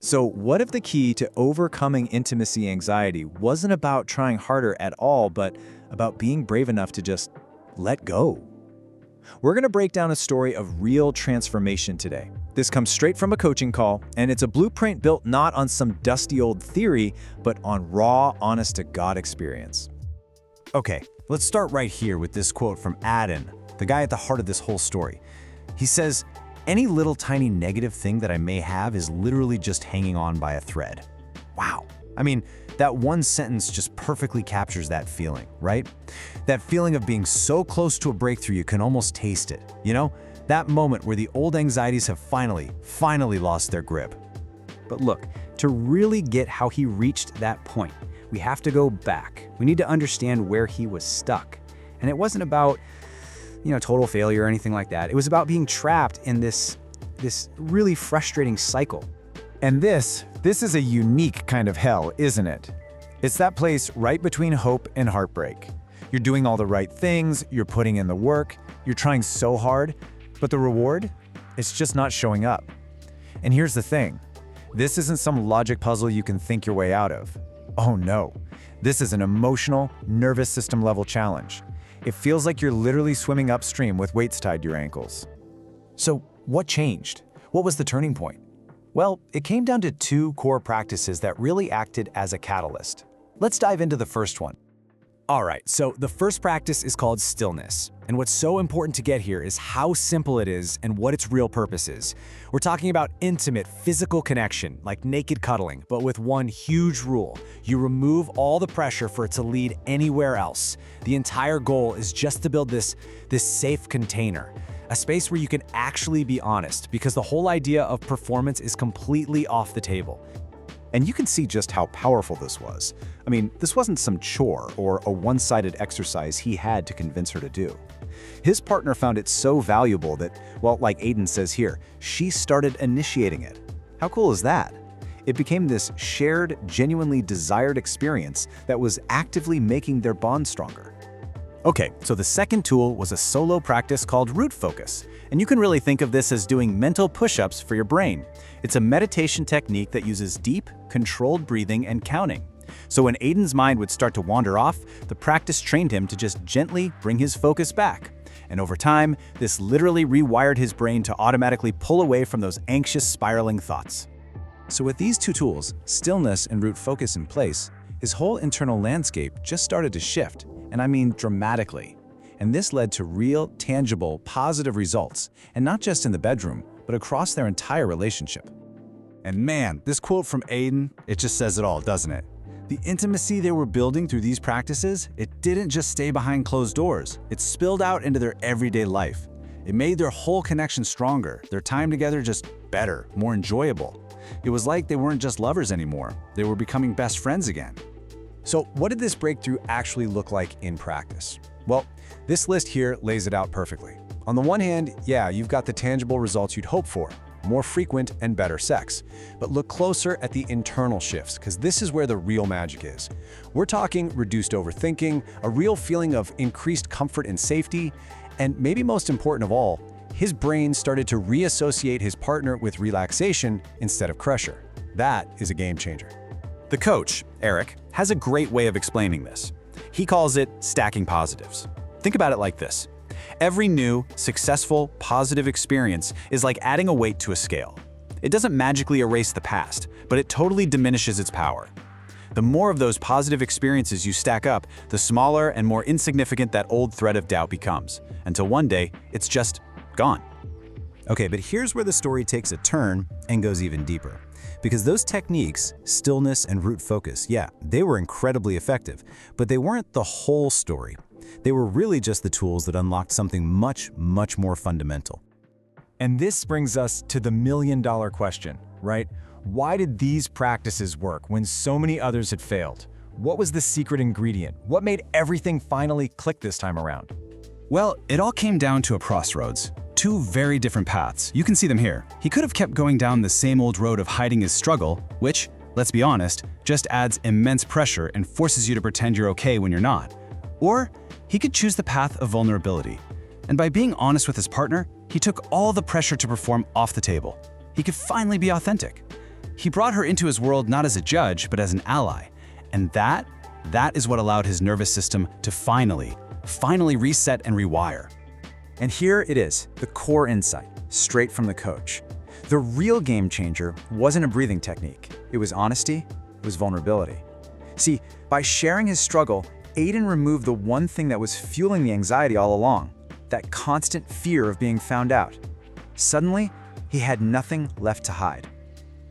So what if the key to overcoming intimacy anxiety wasn't about trying harder at all, but about being brave enough to just let go? We're going to break down a story of real transformation today. This comes straight from a coaching call, and it's a blueprint built not on some dusty old theory, but on raw, honest-to-God experience. Okay, let's start right here with this quote from Adam, the guy at the heart of this whole story. He says, "Any little tiny negative thing that I may have is literally just hanging on by a thread." Wow. I mean, that one sentence just perfectly captures that feeling, right? That feeling of being so close to a breakthrough you can almost taste it, you know? That moment where the old anxieties have finally lost their grip. But look, to really get how he reached that point, we have to go back. We need to understand where he was stuck. And it wasn't about, total failure or anything like that. It was about being trapped in this really frustrating cycle. And this is a unique kind of hell, isn't it? It's that place right between hope and heartbreak. You're doing all the right things, you're putting in the work, you're trying so hard, but the reward? It's just not showing up. And here's the thing. This isn't some logic puzzle you can think your way out of. Oh no. This is an emotional, nervous system level challenge. It feels like you're literally swimming upstream with weights tied to your ankles. So what changed? What was the turning point? Well, it came down to two core practices that really acted as a catalyst. Let's dive into the first one. All right, so the first practice is called stillness. And what's so important to get here is how simple it is and what its real purpose is. We're talking about intimate physical connection, like naked cuddling, but with one huge rule. You remove all the pressure for it to lead anywhere else. The entire goal is just to build this safe container, a space where you can actually be honest, because the whole idea of performance is completely off the table. And you can see just how powerful this was. I mean, this wasn't some chore or a one-sided exercise he had to convince her to do. His partner found it so valuable that, well, like Aiden says here, she started initiating it. How cool is that? It became this shared, genuinely desired experience that was actively making their bond stronger. Okay, so the second tool was a solo practice called root focus. And you can really think of this as doing mental push-ups for your brain. It's a meditation technique that uses deep, controlled breathing and counting. So when Aiden's mind would start to wander off, the practice trained him to just gently bring his focus back. And over time, this literally rewired his brain to automatically pull away from those anxious, spiraling thoughts. So with these two tools, stillness and root focus in place, his whole internal landscape just started to shift, and I mean dramatically. And this led to real, tangible, positive results, and not just in the bedroom, but across their entire relationship. And man, this quote from Aiden, it just says it all, doesn't it? The intimacy they were building through these practices, it didn't just stay behind closed doors. It spilled out into their everyday life. It made their whole connection stronger, their time together just better, more enjoyable. It was like they weren't just lovers anymore. They were becoming best friends again. So what did this breakthrough actually look like in practice? Well, this list here lays it out perfectly. On the one hand, yeah, you've got the tangible results you'd hope for, more frequent and better sex. But look closer at the internal shifts, because this is where the real magic is. We're talking reduced overthinking, a real feeling of increased comfort and safety, and maybe most important of all, his brain started to reassociate his partner with relaxation instead of pressure. That is a game changer. The coach, Eric, has a great way of explaining this. He calls it stacking positives. Think about it like this. Every new, successful, positive experience is like adding a weight to a scale. It doesn't magically erase the past, but it totally diminishes its power. The more of those positive experiences you stack up, the smaller and more insignificant that old thread of doubt becomes, until one day, it's just gone. Okay, but here's where the story takes a turn and goes even deeper. Because those techniques, stillness and root focus, yeah, they were incredibly effective, but they weren't the whole story. They were really just the tools that unlocked something much, much more fundamental. And this brings us to the million-dollar question, right? Why did these practices work when so many others had failed? What was the secret ingredient? What made everything finally click this time around? Well, it all came down to a crossroads. Two very different paths. You can see them here. He could have kept going down the same old road of hiding his struggle, which, let's be honest, just adds immense pressure and forces you to pretend you're okay when you're not. Or he could choose the path of vulnerability. And by being honest with his partner, he took all the pressure to perform off the table. He could finally be authentic. He brought her into his world not as a judge, but as an ally. And that is what allowed his nervous system to finally reset and rewire. And here it is, the core insight, straight from the coach. The real game changer wasn't a breathing technique. It was honesty, it was vulnerability. See, by sharing his struggle, Aiden removed the one thing that was fueling the anxiety all along, that constant fear of being found out. Suddenly, he had nothing left to hide.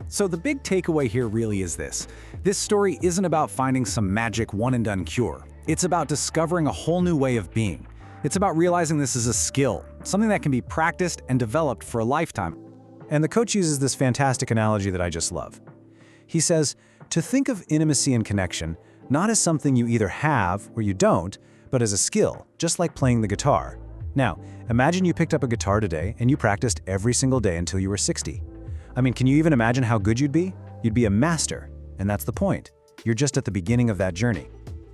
So the big takeaway here really is this. This story isn't about finding some magic one-and-done cure. It's about discovering a whole new way of being. It's about realizing this is a skill, something that can be practiced and developed for a lifetime. And the coach uses this fantastic analogy that I just love. He says, to think of intimacy and connection not as something you either have or you don't, but as a skill, just like playing the guitar. Now, imagine you picked up a guitar today and you practiced every single day until you were 60. I mean, can you even imagine how good you'd be? You'd be a master, and that's the point. You're just at the beginning of that journey.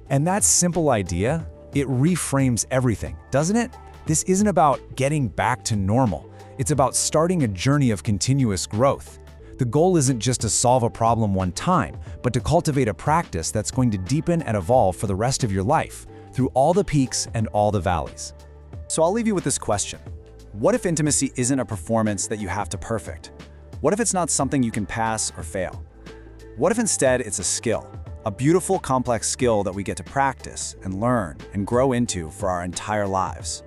And that simple idea, it reframes everything, doesn't it? This isn't about getting back to normal. It's about starting a journey of continuous growth. The goal isn't just to solve a problem one time, but to cultivate a practice that's going to deepen and evolve for the rest of your life, through all the peaks and all the valleys. So I'll leave you with this question. What if intimacy isn't a performance that you have to perfect? What if it's not something you can pass or fail? What if instead it's a skill, a beautiful, complex skill that we get to practice and learn and grow into for our entire lives?